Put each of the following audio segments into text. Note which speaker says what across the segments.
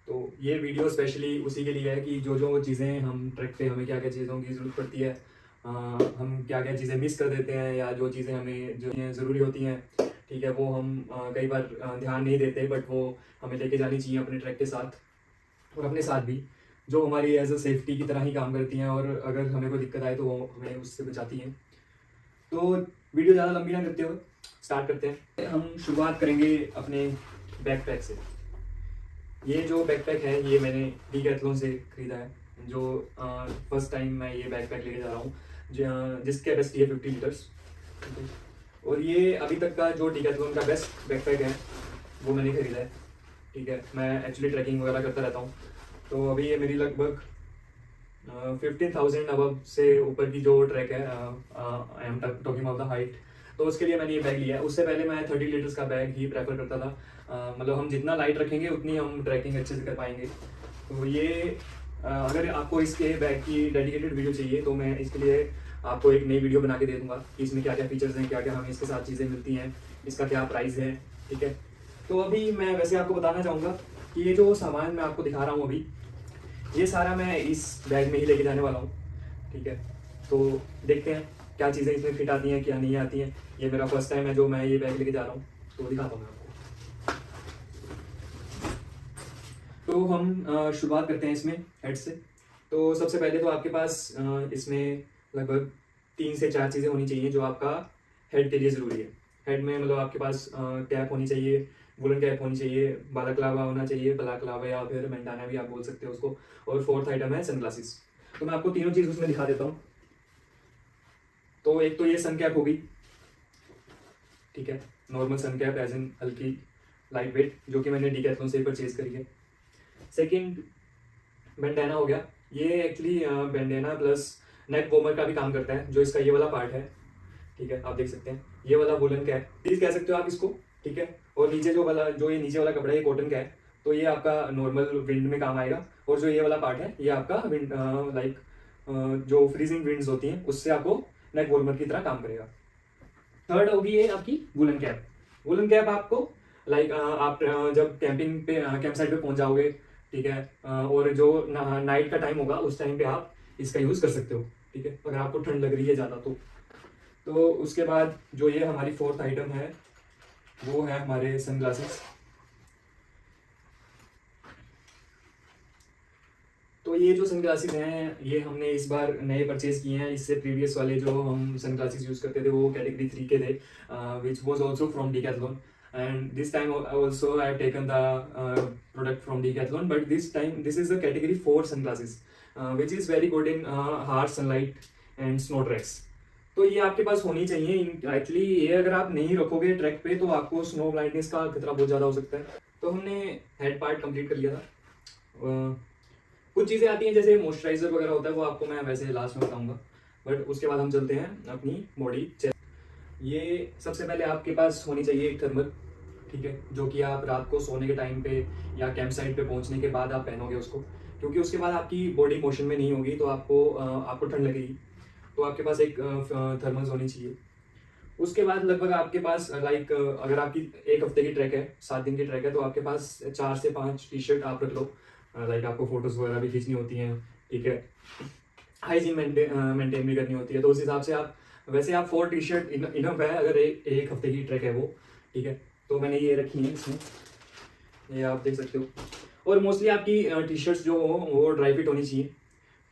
Speaker 1: तो ये video specially उसी के लिए है कि जो जो चीज़ें हम ट्रैक पे हमें क्या क्या चीज़ों की ज़रूरत पड़ती है, हम क्या क्या चीज़ें मिस कर देते हैं, या जो चीज़ें हमें जो ज़रूरी होती हैं, ठीक है, वो हम कई बार ध्यान नहीं देते, बट वो हमें लेके जानी चाहिए अपने ट्रैक के साथ और अपने साथ भी, जो हमारी एज अ सेफ्टी की तरह ही काम करती हैं, और अगर हमें कोई दिक्कत आए तो वो हमें उससे बचाती हैं। तो वीडियो ज़्यादा लंबी ना करते हुए स्टार्ट करते हैं। हम शुरुआत करेंगे अपने बैकपैक से। ये जो बैकपैक है ये मैंने डीकैथलॉन से खरीदा है, जो फर्स्ट टाइम मैं ये बैकपैक लेके जा रहा हूँ, जिसकी कैपेसिटी है 50 लीटर्स। और ये अभी तक का जो डीकैथलॉन का बेस्ट बैकपैक है वो मैंने खरीदा है। ठीक है, मैं एक्चुअली ट्रैकिंग वगैरह करता रहता हूँ, तो अभी ये मेरी लगभग 15,000 अबव से ऊपर की जो ट्रैक है, I am talking about the height, तो उसके लिए मैंने ये बैग लिया है। उससे पहले मैं 30 लीटर्स का बैग ही प्रेफर करता था। मतलब हम जितना लाइट रखेंगे उतनी हम ट्रैकिंग अच्छे से कर पाएंगे। तो ये अगर आपको इसके बैग की डेडिकेटेड वीडियो चाहिए तो मैं इसके लिए आपको एक नई वीडियो बना के दे दूंगा कि इसमें क्या क्या फीचर्स हैं, क्या क्या हमें इसके साथ चीज़ें मिलती हैं, इसका क्या प्राइस है। ठीक है, तो अभी मैं वैसे आपको बताना चाहूँगा कि ये जो सामान मैं आपको दिखा रहा हूँ अभी, ये सारा मैं इस बैग में ही लेके जाने वाला हूँ। ठीक है, तो देखते हैं क्या चीज़ें इसमें फिट आती हैं, क्या नहीं आती हैं। ये मेरा फर्स्ट टाइम है जो मैं ये बैग लेके जा रहा हूँ, तो दिखाता हूँ मैं आपको। तो हम शुरुआत करते हैं इसमें हेड से। तो सबसे पहले तो आपके पास इसमें लगभग 3 से 4 चीज़ें होनी चाहिए जो आपका हेड के लिए ज़रूरी है। हेड में मतलब आपके पास कैप होनी चाहिए, वुलन कैप होनी चाहिए, बालाक्लावा होना चाहिए, बलाक्लावा या फिर मेंटाना भी आप बोल सकते हो उसको, और फोर्थ आइटम है सनग्लासेस। तो मैं आपको तीनों चीज़ उसमें दिखा देता हूँ। तो एक तो ये सन कैप होगी, ठीक है, normal sun cap as in हल्की लाइट वेट, जो कि मैंने डीकैथलॉन से परचेज करी है। सेकंड बैंडेना हो गया। ये एक्चुअली बैंडेना प्लस नेक वॉर्मर का भी काम करता है, जो इसका ये वाला पार्ट है। ठीक है, आप देख सकते हैं ये वाला वुलन का है, प्लीज कह सकते हो आप इसको। ठीक है, और नीचे जो ये नीचे वाला कपड़ा है ये कॉटन का है, तो ये आपका नॉर्मल विंड में काम आएगा। और जो ये वाला पार्ट है ये आपका विंड लाइक जो फ्रीजिंग विंड्स होती हैं उससे आपको नेक वार्मर की तरह काम करेगा। थर्ड होगी ये आपकी वुलन कैप। वुलन कैप आपको लाइक आप जब कैंपिंग पे कैंप साइट पे पहुंच जाओगे, ठीक है, और जो नाइट का टाइम होगा उस टाइम पे आप इसका यूज कर सकते हो। ठीक है, अगर आपको ठंड लग रही है ज़्यादा तो उसके बाद जो ये हमारी फोर्थ आइटम है वो है हमारे सनग्लासेस। तो ये जो सनग्लासेस हैं ये हमने इस बार नए परचेज किए हैं। इससे प्रीवियस वाले जो हम सनग्लासेस यूज करते थे वो कैटेगरी 3 के थे, which was also from Decathlon, and this time also I have taken the product from Decathlon, but this time this is the category 4 sunglasses, which is very good in harsh sunlight and snow tracks. तो ये आपके पास होनी चाहिए। Actually ये अगर आप नहीं रखोगे ट्रैक पे तो आपको स्नो ब्लाइंडनेस का खतरा बहुत ज़्यादा हो सकता है। तो हमने हेड पार्ट कंप्लीट कर लिया था। कुछ चीज़ें आती हैं जैसे मॉइस्चराइजर वगैरह होता है, वो आपको मैं वैसे लास्ट में बताऊंगा, बट उसके बाद हम चलते हैं अपनी बॉडी चेस्ट। ये सबसे पहले आपके पास होनी चाहिए एक थर्मल, ठीक है, जो कि आप रात को सोने के टाइम पे या कैंप साइट पे पहुंचने के बाद आप पहनोगे उसको, क्योंकि उसके बाद आपकी बॉडी मोशन में नहीं होगी तो आपको ठंड लगेगी। तो आपके पास एक थर्मल्स होनी चाहिए। उसके बाद लगभग आपके पास लाइक अगर आपकी एक हफ्ते की ट्रैक है, 7 दिन की ट्रैक है, तो आपके पास 4 से 5 टी शर्ट आप रख लो। लाइक आपको फोटोज वगैरह भी खींचनी होती हैं, ठीक है, हाइजीन मेंटेन भी करनी होती है, तो उस हिसाब से आप वैसे आप 4 टी शर्ट इनफ है अगर एक हफ्ते की ट्रैक है वो। ठीक है, तो मैंने ये रखी है इसमें, ये आप देख सकते हो। और मोस्टली आपकी टी शर्ट्स जो हो वो ड्राई फिट होनी चाहिए।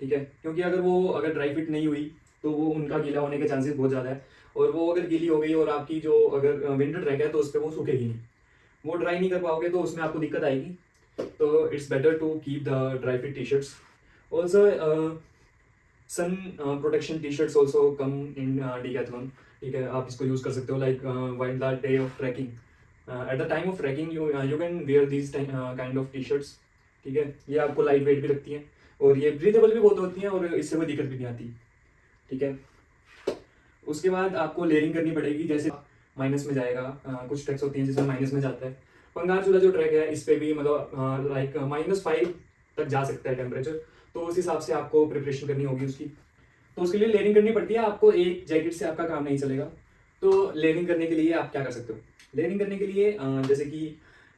Speaker 1: ठीक है, क्योंकि अगर ड्राई फिट नहीं हुई तो वो उनका गीला होने के चांसेस बहुत ज़्यादा है, और वो अगर गीली हो गई और आपकी जो अगर विंटर ट्रैक है तो उस पर वो सूखेगी नहीं, वो ड्राई नहीं कर पाओगे तो उसमें आपको दिक्कत आएगी। तो it's better to keep the dry fit T shirts. Also sun protection T shirts also come in Decathlon. ठीक है, आप इसको यूज़ कर सकते हो like while the day of trekking, at the time of trekking you can wear these kind of T shirts. ठीक है, ये आपको लाइट वेट भी रखती हैं और ये ब्रीदेबल भी बहुत होती हैं और इससे कोई दिक्कत भी नहीं आती। ठीक है, उसके बाद आपको लेयरिंग करनी पड़ेगी। जैसे माइनस में जाएगा, कुछ ट्रैक्स होती हैं जिसमें माइनस में जाता है। पंगार चूल्हा जो ट्रैक है इस पे भी मतलब लाइक -5 तक जा सकता है टेम्परेचर, तो उस हिसाब से आपको प्रिपरेशन करनी होगी उसकी। तो उसके लिए लेयरिंग करनी पड़ती है आपको, एक जैकेट से आपका काम नहीं चलेगा। तो लेयरिंग करने के लिए आप क्या कर सकते हो, लेयरिंग करने के लिए जैसे कि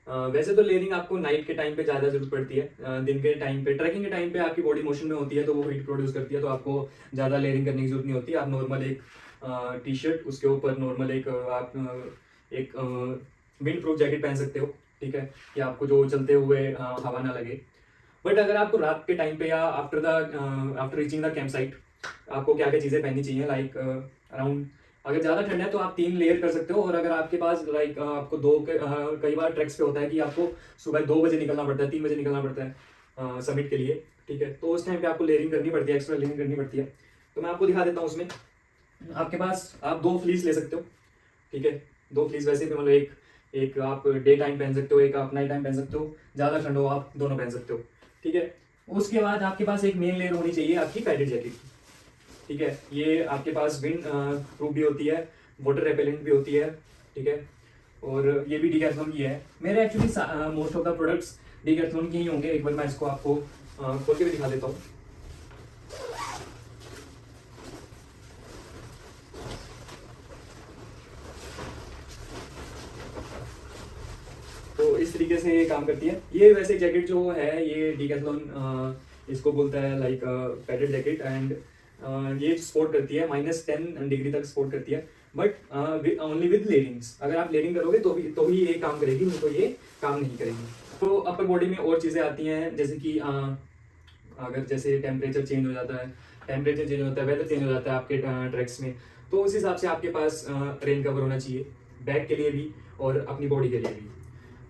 Speaker 1: वैसे तो लेयरिंग आपको नाइट के टाइम पे ज़्यादा जरूरत पड़ती है। दिन के टाइम पे, ट्रैकिंग के टाइम पे आपकी बॉडी मोशन में होती है तो वो हीट प्रोड्यूस करती है, तो आपको ज़्यादा लेयरिंग करने की जरूरत नहीं होती। आप नॉर्मल एक टी शर्ट, उसके ऊपर नॉर्मल एक आप एक विंड प्रूफ जैकेट पहन सकते हो, ठीक है, कि आपको जो चलते हुए हवा ना लगे। बट अगर आपको रात के टाइम पे या after reaching the camp site आपको क्या क्या चीज़ें पहननी चाहिए, लाइक अराउंड, अगर ज़्यादा ठंड है तो आप 3 लेयर कर सकते हो। और अगर आपके पास लाइक आपको कई बार ट्रैक्स पे होता है कि आपको सुबह 2 बजे निकलना पड़ता है, 3 बजे निकलना पड़ता है समिट के लिए, ठीक है, तो उस टाइम पे आपको लेयरिंग करनी पड़ती है, एक्स्ट्रा लेयरिंग करनी पड़ती है। तो मैं आपको दिखा देता हूँ उसमें। आपके पास आप 2 फ्लीस ले सकते हो, ठीक है, 2 फ्लीस वैसे भी मतलब एक एक आप डे टाइम पहन सकते हो, एक आप नाइट टाइम पहन सकते हो, ज़्यादा ठंड हो आप दोनों पहन सकते हो, ठीक है। उसके बाद आपके पास एक मेन लेयर होनी चाहिए आपकी पैडेड जैकेट की, ठीक है। ये आपके पास विंड प्रूफ भी होती है, वाटर रेपेलेंट भी होती है, ठीक है, और ये भी डीकैथलॉन की है। मेरे actually most of the products Decathlon के ही होंगे। एक बार मैं इसको आपको खोल के भी दिखा देता हूँ। तो इस तरीके से ये काम करती है। ये वैसे जैकेट जो है ये डीकैथलॉन इसको बोलता है लाइक पैडेड जैकेट, एंड ये स्पोर्ट करती है -10 डिग्री तक स्पोर्ट करती है, बट ओनली विद लेयरिंग्स। अगर आप लेयरिंग करोगे तो ही ये काम करेगी, नहीं तो ये काम नहीं करेगी। तो अपर बॉडी में और चीज़ें आती हैं, जैसे कि अगर जैसे टेम्परेचर चेंज हो जाता है, वेदर चेंज हो जाता है आपके ट्रैक्स में, तो उस हिसाब से आपके पास रेन कवर होना चाहिए, बैक के लिए भी और अपनी बॉडी के लिए भी।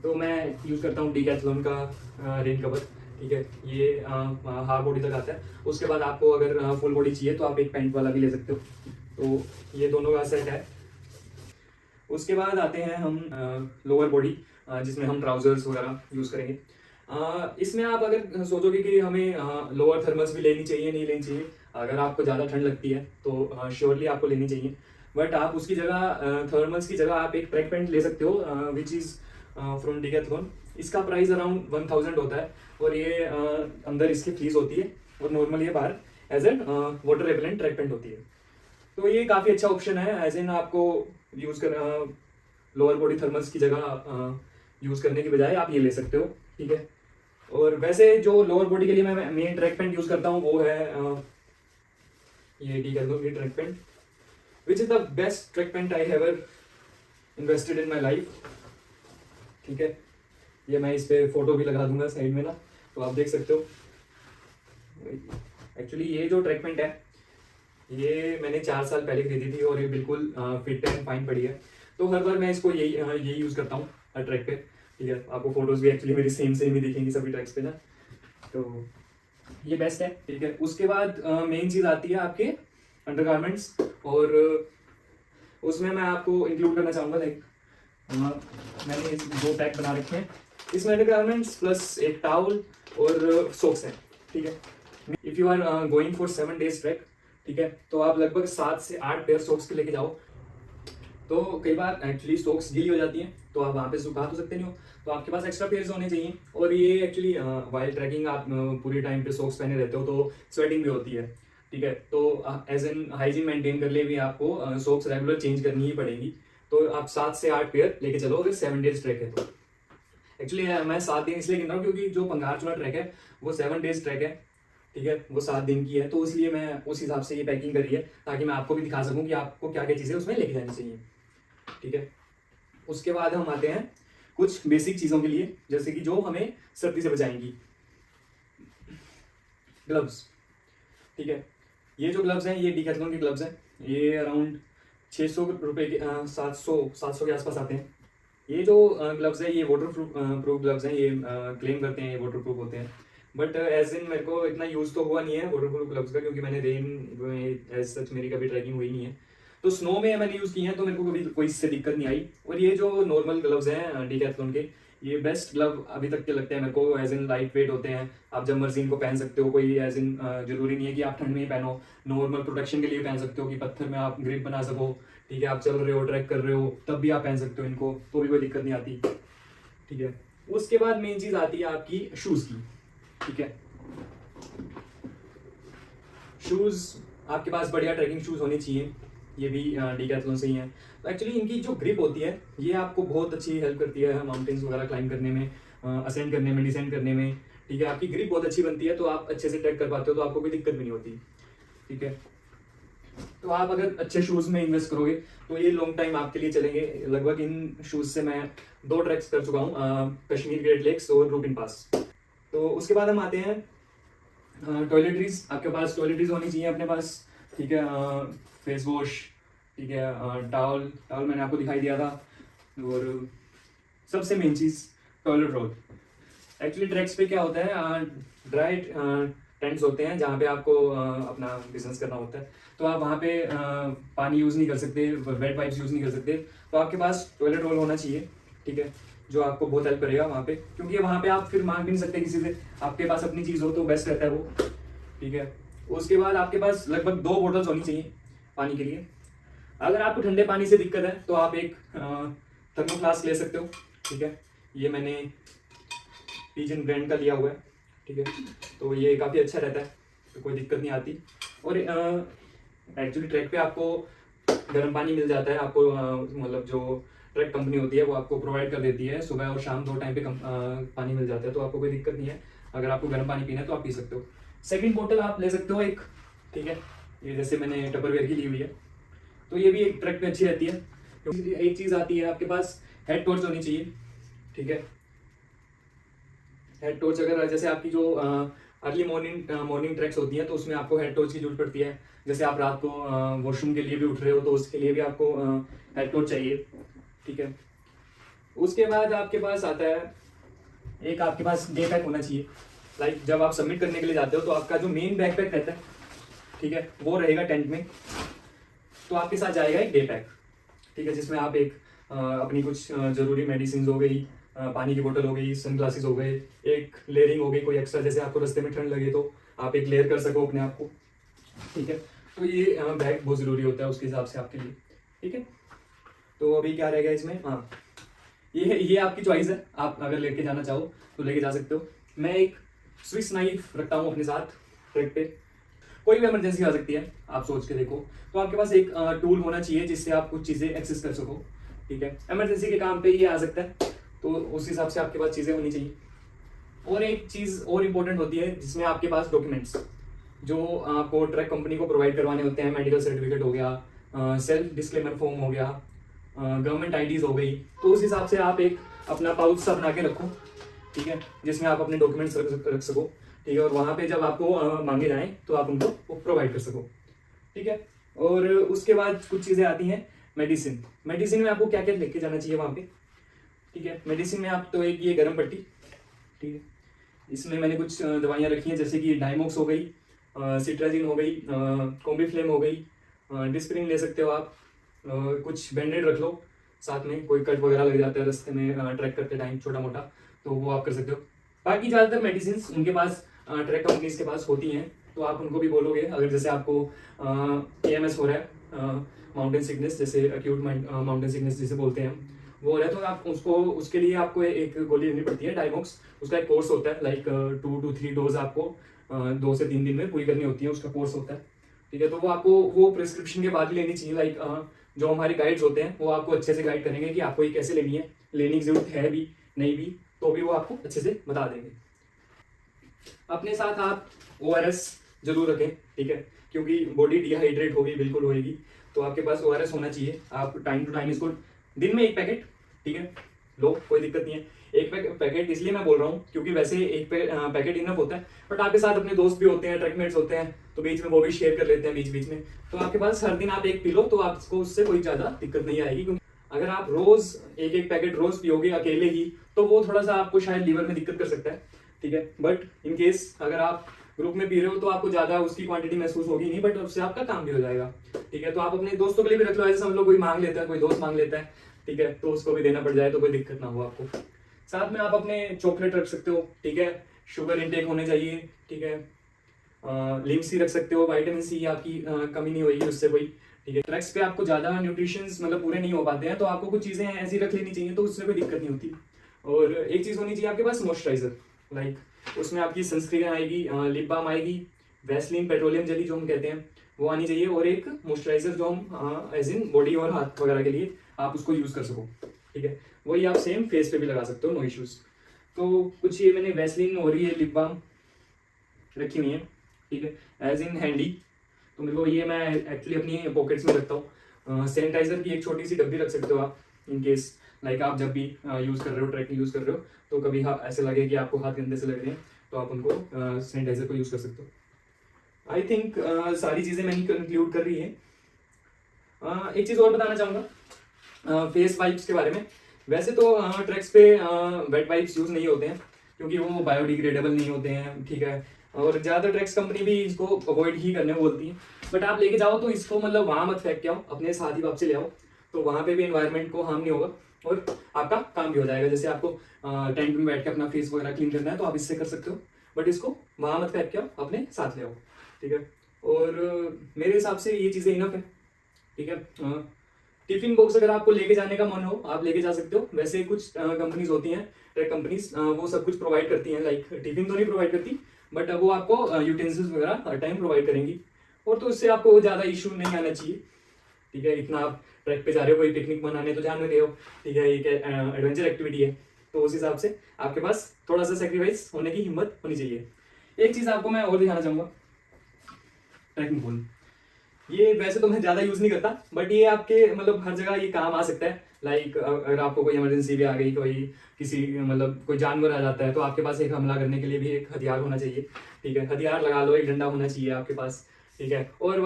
Speaker 1: तो मैं यूज़ करता हूँ डीकैथलॉन का रेन कवर, ठीक है। ये हाफ बॉडी तक आता है। उसके बाद आपको अगर फुल बॉडी चाहिए तो आप एक पैंट वाला भी ले सकते हो। तो ये दोनों का सेट है। उसके बाद आते हैं हम लोअर बॉडी, जिसमें हम ट्राउजर्स वगैरह यूज़ करेंगे। इसमें आप अगर सोचोगे कि हमें लोअर थर्मल्स भी लेनी चाहिए, नहीं लेनी चाहिए, अगर आपको ज़्यादा ठंड लगती है तो श्योरली आपको लेनी चाहिए। बट आप उसकी जगह थर्मल्स की जगह आप एक ट्रैक पैंट ले सकते हो, विच इज़ फ्रॉम डीकैथलॉन। इसका प्राइस अराउंड 1000 होता है, और ये अंदर इसकी फ्लीस होती है, और नॉर्मल ये बाहर as an water repellent track pant होती है। तो ये काफ़ी अच्छा ऑप्शन है, एज एन आपको यूज़ कर लोअर बॉडी थर्मल्स की जगह यूज़ करने के बजाय आप ये ले सकते हो, ठीक है। और वैसे जो लोअर बॉडी के लिए मैं मेन ट्रैक पैंट यूज़ करता हूँ वो है ये डीकैथलॉन की track pant, which is the best track pant I have invested in my life, ठीक है। ये मैं इस पे फोटो भी लगा दूंगा साइड में ना, तो आप देख सकते हो। एक्चुअली ये जो ट्रैक पैंट है ये मैंने 4 साल पहले खरीदी थी, और ये बिल्कुल फिट एंड फाइन पड़ी है। तो हर बार मैं इसको यही यूज़ करता हूँ हर ट्रैक पे, ठीक है। आपको फोटोज़ भी एक्चुअली मेरी सेम ही दिखेंगी सभी ट्रैक्स पे ना, तो ये बेस्ट है, ठीक है। उसके बाद मेन चीज़ आती है आपके अंडरगारमेंट्स, और उसमें मैं आपको इंक्लूड करना चाहूँगा लाइक मैंने इस 2 पैक बना रखे हैं। इसमें अंडरगारमेंट्स प्लस एक टाउल और सॉक्स हैं, ठीक है। If you are going for 7 days trek, ठीक है, तो आप लगभग 7 से 8 पेयर सॉक्स के लेके जाओ। तो कई बार एक्चुअली सॉक्स गीली हो जाती हैं, तो आप वहाँ पे सुखा तो सकते नहीं हो, तो आपके पास एक्स्ट्रा पेयर्स होने चाहिए। और ये एक्चुअली वाइल ट्रैकिंग आप पूरे टाइम पे सॉक्स पहने रहते हो तो स्वेटिंग भी होती है, ठीक है। तो एज एन हाइजीन मेंटेन कर लिए भी आपको सॉक्स रेगुलर चेंज करनी ही पड़ेगी। तो आप 7 से 8 पेयर लेके चलो अगर 7 डेज ट्रैक है तो। एक्चुअली मैं 7 दिन इसलिए गिन रहा हूँ क्योंकि जो पंगारचूला ट्रैक है वो 7 डेज ट्रैक है, ठीक है, वो 7 दिन की है, तो इसलिए मैं उस हिसाब से ये पैकिंग करी है, ताकि मैं आपको भी दिखा सकूँ कि आपको क्या क्या चीज़ें उसमें लेके जानी चाहिए, ठीक है। उसके बाद हम आते हैं कुछ बेसिक चीज़ों के लिए, जैसे कि जो हमें सर्दी से बचाएंगी। ग्लव्स, ठीक है। ये जो ग्लव्स हैं ये डीकैथलॉन के ग्लव्स हैं। ये अराउंड 600 रुपये के 700 के आसपास आते हैं। ये जो ग्लव्स है ये वाटर प्रूफ ग्लव्स हैं। ये क्लेम करते हैं ये वाटर प्रूफ होते हैं, बट एज इन मेरे को इतना यूज़ तो हुआ नहीं है वाटर प्रूफ ग्लव्स का, क्योंकि मैंने रेन में एज सच मेरी कभी ट्रैकिंग हुई नहीं है। तो स्नो में मैंने यूज़ किए हैं, तो मेरे को कभी कोई इससे दिक्कत नहीं आई। और ये जो नॉर्मल ग्लव्स हैं डीकैथलॉन के, ये बेस्ट ग्लव अभी तक के लगते हैं मेरे को, एज इन लाइट वेट होते हैं। आप जब मर्जी इनको पहन सकते हो, कोई एज इन जरूरी नहीं है कि आप ठंड में ही पहनो, नॉर्मल प्रोटेक्शन के लिए पहन सकते हो कि पत्थर में आप ग्रिप बना सको, ठीक है। आप चल रहे हो, ट्रैक कर रहे हो, तब भी आप पहन सकते हो इनको, तो भी कोई दिक्कत नहीं आती, ठीक है। उसके बाद मेन चीज़ आती है आपकी शूज़ की, ठीक है। शूज़ आपके पास बढ़िया ट्रैकिंग शूज़ होने चाहिए, ये भी डिकैथलॉन से ही है। तो एक्चुअली इनकी जो ग्रिप होती है ये आपको बहुत अच्छी हेल्प करती है माउंटेन्स वगैरह क्लाइंब करने में, असेंड करने में, डिसेंड करने में। ठीक है, आपकी ग्रिप बहुत अच्छी बनती है तो आप अच्छे से ट्रैक कर पाते हो, तो आपको कोई दिक्कत भी नहीं होती। ठीक है, तो आप अगर अच्छे शूज़ में इन्वेस्ट करोगे तो ये लॉन्ग टाइम आपके लिए चलेंगे। लगभग इन शूज़ से मैं 2 ट्रैक्स कर चुका हूँ, कश्मीर ग्रेट लेक्स और रूपिन पास। तो उसके बाद हम आते हैं टॉयलेटरीज। आपके पास टॉयलेटरीज होनी चाहिए अपने पास। ठीक है, फेस वॉश, ठीक है, टावल टावल मैंने आपको दिखाई दिया था, और सबसे मेन चीज़ टॉयलेट रोल। एक्चुअली ट्रैक्स पे क्या होता है, ड्राई टेंट्स होते हैं जहाँ पे आपको अपना बिजनेस करना होता है, तो आप वहाँ पे पानी यूज़ नहीं कर सकते, वेट वाइप्स यूज़ नहीं कर सकते, तो आपके पास टॉयलेट रोल होना चाहिए। ठीक है, जो आपको बहुत हेल्प करेगा वहाँ पे, क्योंकि वहाँ पे आप फिर मांग भी नहीं सकते किसी से, आपके पास अपनी चीज़ हो तो बेस्ट रहता है वो। ठीक है, उसके बाद आपके पास लगभग 2 बॉटल्स होनी चाहिए पानी के लिए। अगर आपको ठंडे पानी से दिक्कत है तो आप एक थर्मो फ्लास्क ले सकते हो। ठीक है, ये मैंने पिजन ब्रांड का लिया हुआ है। ठीक है, तो ये काफ़ी अच्छा रहता है, तो कोई दिक्कत नहीं आती। और एक्चुअली ट्रैक पे आपको गर्म पानी मिल जाता है, आपको मतलब जो ट्रैक कंपनी होती है वो आपको प्रोवाइड कर देती है, सुबह और शाम 2 टाइम पे पानी मिल जाता है, तो आपको कोई दिक्कत नहीं है। अगर आपको गर्म पानी पीना है तो आप पी सकते हो। सेकंड बोतल आप ले सकते हो एक। ठीक है, ये जैसे मैंने टपरवेयर की ली हुई है, तो ये भी एक ट्रैक पे अच्छी रहती है। क्योंकि एक चीज़ आती है, आपके पास हेड टॉर्च होनी चाहिए। ठीक है, हेड टॉर्च अगर जैसे आपकी जो अर्ली मॉर्निंग ट्रैक्स होती हैं तो उसमें आपको हेड टॉर्च की जरूरत पड़ती है। जैसे आप रात को वॉशरूम के लिए भी उठ रहे हो तो उसके लिए भी आपको हेड टॉर्च चाहिए। ठीक है, उसके बाद आपके पास आता है एक, आपके पास डे पैक होना चाहिए। लाइक जब आप सबमिट करने के लिए जाते हो तो आपका जो मेन बैकपैक रहता है, ठीक है, वो रहेगा टेंट में, तो आपके साथ जाएगा एक डे पैक। ठीक है, जिसमें आप एक अपनी कुछ ज़रूरी मेडिसिन हो गई, पानी की बोतल हो गई, सन ग्लासेस हो गए, एक लेयरिंग हो गई कोई एक्स्ट्रा, जैसे आपको रास्ते में ठंड लगे तो आप एक लेयर कर सको अपने आप को। ठीक है, तो ये बैग बहुत ज़रूरी होता है उसके हिसाब से आपके लिए। ठीक है, तो अभी क्या रहेगा इसमें, हाँ, ये आपकी चॉइस है, आप अगर लेके जाना चाहो तो लेके जा सकते हो। मैं एक स्विस नाइफ रखता हूँ अपने साथ ट्रैक पे, कोई भी इमरजेंसी आ सकती है, आप सोच के देखो। तो आपके पास एक टूल होना चाहिए जिससे आप कुछ चीज़ें एक्सेस कर सको। ठीक है, इमरजेंसी के काम पे ये आ सकता है, तो उस हिसाब से आपके पास चीज़ें होनी चाहिए। और एक चीज़ और इम्पोर्टेंट होती है जिसमें आपके पास डॉक्यूमेंट्स जो आपको ट्रैक कंपनी को प्रोवाइड करवाने होते हैं, मेडिकल सर्टिफिकेट हो गया, सेल्फ डिस्क्लेमर फॉर्म हो गया, गवर्नमेंट आईडीज हो गई, तो उस हिसाब से आप एक अपना पाउच सा बना के रखो। ठीक है, जिसमें आप अपने डॉक्यूमेंट्स रख सको। ठीक है, और वहाँ पे जब आपको मांगे जाएं तो आप उनको प्रोवाइड कर सको। ठीक है, और उसके बाद कुछ चीज़ें आती हैं, मेडिसिन। मेडिसिन में आपको क्या क्या लेके जाना चाहिए वहाँ पे। ठीक है, मेडिसिन में आप तो एक ये गर्म पट्टी, ठीक है, इसमें मैंने कुछ दवाइयाँ रखी हैं, जैसे कि डायमोक्स हो गई, सिट्राजिन हो गई, कॉम्बीफ्लेम हो गई, डिस्प्रिन ले सकते हो आप, कुछ बैंडेड रख लो साथ में, कोई कट वगैरह लग जाता है रास्ते में ट्रैक करते टाइम छोटा मोटा, तो वो आप कर सकते हो। बाकी ज़्यादातर मेडिसिन उनके पास ट्रैक कंपनीज के पास होती हैं, तो आप उनको भी बोलोगे अगर जैसे आपको AMS हो रहा है, माउंटेन सिकनेस, जैसे एक्यूट माउंटेन सिकनेस जिसे बोलते हैं, वो हो रहा है, तो आप उसको उसके लिए आपको एक गोली लेनी पड़ती है डायमोक्स। उसका एक कोर्स होता है, लाइक 2 to 3 डोज आपको 2 से 3 दिन में पूरी करनी होती है, उसका कोर्स होता है। ठीक है, तो वो आपको वो प्रिस्क्रिप्शन के बाद ही लेनी चाहिए। लाइक जो हमारे गाइड्स होते हैं वो आपको अच्छे से गाइड करेंगे कि आपको ये कैसे लेनी है, लेने की जरूरत है भी नहीं भी, तो भी वो आपको अच्छे से बता देंगे। अपने साथ आप ORS जरूर रखें। ठीक है, क्योंकि बॉडी डिहाइड्रेट होगी, बिल्कुल होएगी, तो आपके पास ORS होना चाहिए। आप टाइम टू टाइम इसको दिन में 1 पैकेट, ठीक है, लो, कोई दिक्कत नहीं है। 1 पैकेट इसलिए मैं बोल रहा हूँ क्योंकि वैसे 1 पैकेट इनफ होता है, बट आपके साथ अपने दोस्त भी होते हैं, ट्रैकमेट्स होते हैं, तो बीच में वो भी शेयर कर लेते हैं बीच बीच में, तो आपके पास हर दिन आप 1 पी लो तो आपको उससे कोई ज़्यादा दिक्कत नहीं आएगी। क्योंकि अगर आप रोज एक पैकेट रोज पियोगे अकेले ही तो वो थोड़ा सा आपको शायद लीवर में दिक्कत कर सकता है। ठीक है, बट इन केस अगर आप ग्रुप में पी रहे हो तो आपको ज़्यादा उसकी क्वांटिटी महसूस होगी नहीं, बट उससे आपका काम भी हो जाएगा। ठीक है, तो आप अपने दोस्तों के लिए भी रख लो, ऐसे समझ लो कोई मांग लेता है, कोई दोस्त मांग लेता है, ठीक है, तो उसको भी देना पड़ जाए तो कोई दिक्कत ना हो आपको। साथ में आप अपने चॉकलेट रख सकते हो। ठीक है, शुगर इनटेक होने चाहिए। ठीक है, लिम्सी रख सकते हो, विटामिन सी आपकी कमी नहीं होगी उससे कोई। ठीक है, ट्रैक्स पे आपको ज़्यादा न्यूट्रिशंस मतलब पूरे नहीं हो पाते हैं, तो आपको कुछ चीज़ें ऐसी रख लेनी चाहिए, तो उससे कोई दिक्कत नहीं होती। और एक चीज़ होनी चाहिए आपके पास, मॉइस्चराइजर, लाइक उसमें आपकी सनस्क्रीन आएगी, लिप बाम आएगी, वैसलीन पेट्रोलियम जेली जो हम कहते हैं, वो आनी चाहिए, और एक मॉइस्चराइजर जो हम एज इन बॉडी और हाथ वगैरह के लिए आप उसको यूज़ कर सको, ठीक है। वही आप सेम फेस पे भी लगा सकते हो, नो इश्यूज़। तो कुछ ये मैंने वैसलीन और ये लिप बाम रखी हुई है, ठीक है, एज इन हैंडी। तो मेरे को ये मैं एक्चुअली अपनी पॉकेट्स में रखता हूँ। सैनिटाइजर की एक छोटी सी डब्बी रख सकते हो आप, इन केस लाइक आप जब भी यूज़ कर रहे हो, ट्रैकिंग यूज़ कर रहे हो, तो कभी ऐसे लगे कि आपको हाथ गंदे से लग रहे हैं, तो आप उनको सैनिटाइजर को यूज़ कर सकते हो। आई थिंक सारी चीज़ें मैंने इंक्लूड कर रही है। एक चीज़ और बताना चाहूँगा फेस वाइप्स के बारे में। वैसे तो ट्रैक्स पे वेट वाइप्स यूज़ नहीं होते हैं, क्योंकि वो बायोडिग्रेडेबल नहीं होते हैं, ठीक है, और ज़्यादातर ट्रैक्स कंपनी भी इसको अवॉइड ही करने को बोलती है। बट आप लेके जाओ तो इसको मतलब वहाँ मत फेंक के आओ, अपने साथ ही वापस ले आओ, तो वहाँ पे भी एनवायरनमेंट को हार्म नहीं होगा और आपका काम भी हो जाएगा। जैसे आपको टेंट में बैठ के अपना फेस वगैरह क्लीन करना है तो आप इससे कर सकते हो, बट इसको वहाँ मत फेंक के आओ, अपने साथ ले आओ, ठीक है। और मेरे हिसाब से ये चीज़ें इनफ है, ठीक है। टिफिन बॉक्स अगर आपको लेके जाने का मन हो आप लेके जा सकते हो। वैसे कुछ कंपनीज होती हैं, ट्रैक कंपनीज, वो सब कुछ प्रोवाइड करती हैं, लाइक टिफिन तो नहीं प्रोवाइड करती, बट वो आपको यूटेंसिल्स वगैरह हर टाइम प्रोवाइड करेंगी, और तो इससे आपको ज़्यादा इशू नहीं आना चाहिए, ठीक है। इतना आप ट्रैक पे जा रहे हो, कोई पिकनिक मनाने तो जान रहे हो, ठीक है, एक एडवेंचर एक्टिविटी है, तो उस हिसाब से आपके पास थोड़ा सा सेक्रीफाइस होने की हिम्मत होनी चाहिए। एक चीज़ आपको मैं और दिखाना चाहूँगा, ट्रैकिंग फोन। ये वैसे तो मैं ज़्यादा यूज़ नहीं करता, बट ये आपके मतलब हर जगह ये काम आ सकता है। लाइक अगर आपको कोई इमरजेंसी भी आ गई, कोई किसी मतलब कोई जानवर आ जाता है, तो आपके पास एक हमला करने के लिए भी एक हथियार होना चाहिए, ठीक है। हथियार लगा लो, एक डंडा होना चाहिए आपके पास, ठीक है। और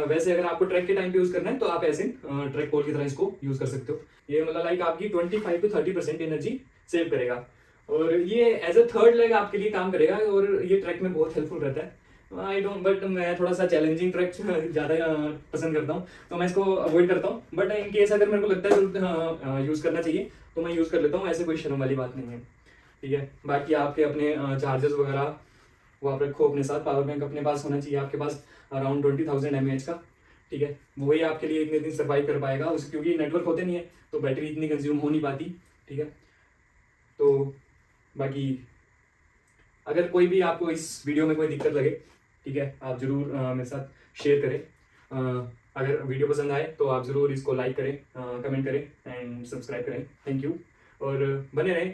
Speaker 1: वैसे अगर आपको ट्रैक के टाइम पे यूज़ करना है तो आप ऐसे ट्रैक पोल की तरह इसको यूज़ कर सकते हो। ये मतलब लाइक आपकी 25 to 30% एनर्जी सेव करेगा, और ये एज अ थर्ड लेग आपके लिए काम करेगा, और ये ट्रैक में बहुत हेल्पफुल रहता है। आई डोंट, बट मैं थोड़ा सा चैलेंजिंग ट्रैक ज़्यादा पसंद करता हूँ, तो मैं इसको अवॉइड करता हूँ। बट इन केस अगर मेरे को लगता है यूज़ करना चाहिए तो मैं यूज़ कर लेता हूँ, ऐसे कोई शर्म वाली बात नहीं है, ठीक है। बाकी आपके अपने चार्जर्स वगैरह वो आप रखो अपने साथ। पावर बैंक अपने पास होना चाहिए आपके पास, अराउंड 20,000 mAh का, ठीक है। वही आपके लिए इतने दिन सर्वाइव कर पाएगा उस, क्योंकि नेटवर्क होते नहीं है तो बैटरी इतनी कंज्यूम हो नहीं पाती, ठीक है। तो बाकी अगर कोई भी आपको इस वीडियो में कोई दिक्कत लगे, ठीक है, आप ज़रूर मेरे साथ शेयर करें। अगर वीडियो पसंद आए तो आप ज़रूर इसको लाइक करें, कमेंट करें एंड सब्सक्राइब करें। थैंक यू, और बने रहें।